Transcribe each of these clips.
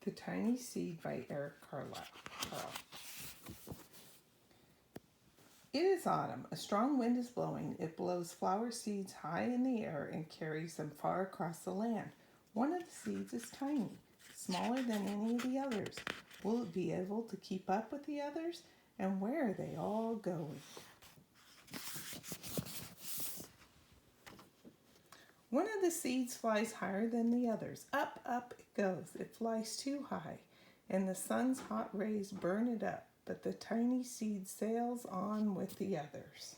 The Tiny Seed by Eric Carle. It is autumn. A strong wind is blowing. It blows flower seeds high in the air and carries them far across the land. One of the seeds is tiny, smaller than any of the others. Will it be able to keep up with the others? And where are they all going? One of the seeds flies higher than the others. Up, up it goes. It flies too high, and the sun's hot rays burn it up. But the tiny seed sails on with the others.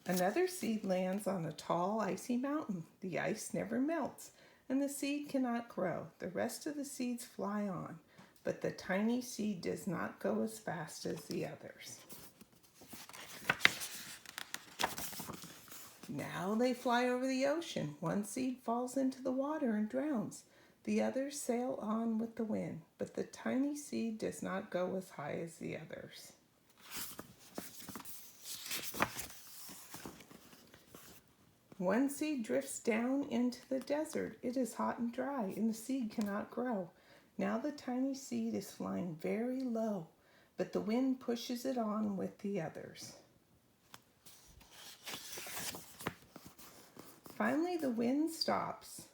Another seed lands on a tall, icy mountain. The ice never melts, and the seed cannot grow. The rest of the seeds fly on, but the tiny seed does not go as fast as the others. Now they fly over the ocean. One seed falls into the water and drowns. The others sail on with the wind, but the tiny seed does not go as high as the others. One seed drifts down into the desert. It is hot and dry, and the seed cannot grow. Now the tiny seed is flying very low, but the wind pushes it on with the others. Finally, the wind stops,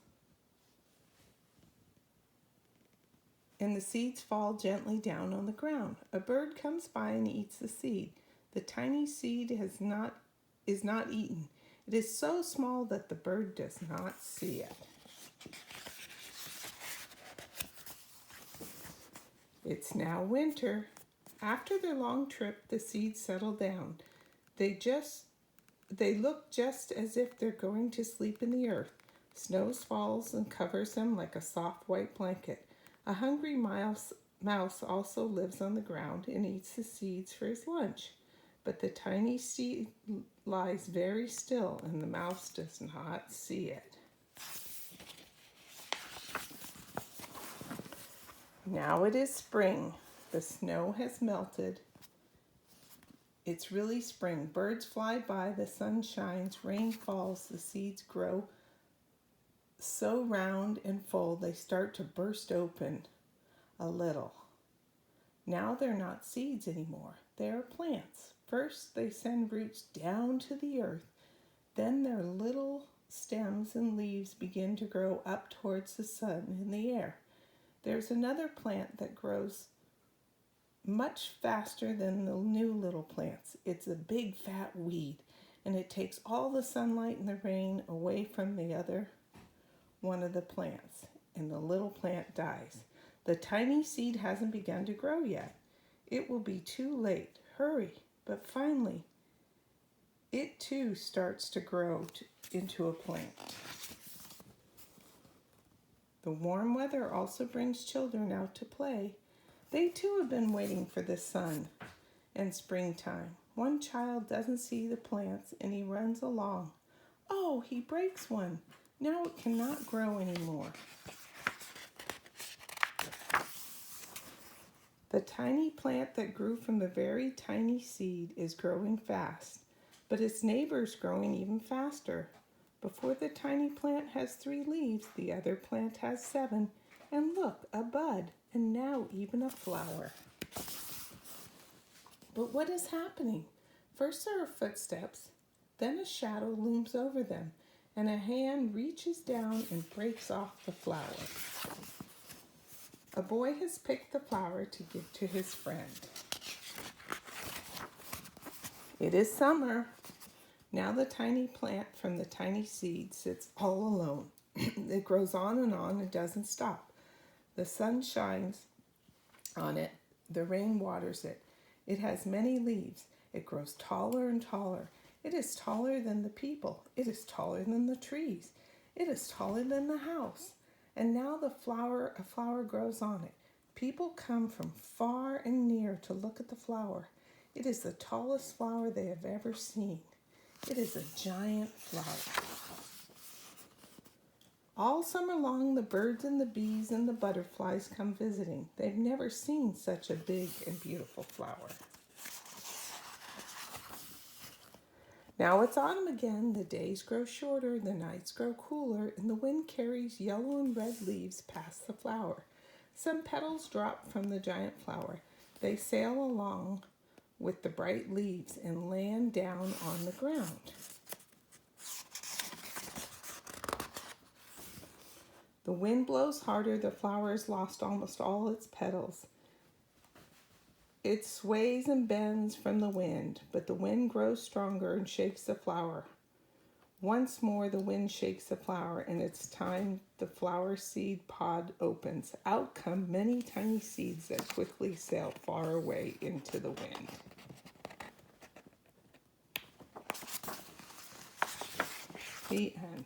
and the seeds fall gently down on the ground. A bird comes by and eats the seed. The tiny seed is not eaten. It is so small that the bird does not see it. It's now winter. After their long trip, the seeds settle down. They look just as if they're going to sleep in the earth. Snow falls and covers them like a soft white blanket. A hungry mouse also lives on the ground and eats the seeds for his lunch. But the tiny seed lies very still, and the mouse does not see it. Now it is spring. The snow has melted. It's really spring. Birds fly by, the sun shines, rain falls, the seeds grow so round and full they start to burst open a little. Now they're not seeds anymore. They are plants. First they send roots down to the earth. Then their little stems and leaves begin to grow up towards the sun in the air. There's another plant that grows much faster than the new little plants. It's a big fat weed, and it takes all the sunlight and the rain away from the other one of the plants, and the little plant dies. The tiny seed hasn't begun to grow yet. It will be too late. Hurry. But finally, it too starts to grow into a plant. The warm weather also brings children out to play. They too have been waiting for the sun and springtime. One child doesn't see the plants and he runs along. Oh, he breaks one. Now it cannot grow anymore. The tiny plant that grew from the very tiny seed is growing fast, but its neighbor is growing even faster. Before the tiny plant has 3 leaves, the other plant has 7. And look, a bud, and now even a flower. But what is happening? First there are footsteps, then a shadow looms over them, and a hand reaches down and breaks off the flower. A boy has picked the flower to give to his friend. It is summer. Now the tiny plant from the tiny seed sits all alone. It grows on and doesn't stop. The sun shines on it. The rain waters it. It has many leaves. It grows taller and taller. It is taller than the people. It is taller than the trees. It is taller than the house. And now a flower grows on it. People come from far and near to look at the flower. It is the tallest flower they have ever seen. It is a giant flower. All summer long, the birds and the bees and the butterflies come visiting. They've never seen such a big and beautiful flower. Now it's autumn again. The days grow shorter, the nights grow cooler, and the wind carries yellow and red leaves past the flower. Some petals drop from the giant flower. They sail along with the bright leaves and land down on the ground. The wind blows harder. The flower has lost almost all its petals. It sways and bends from the wind, but the wind grows stronger and shakes the flower. Once more the wind shakes the flower, and it's time the flower seed pod opens. Out come many tiny seeds that quickly sail far away into the wind. The end.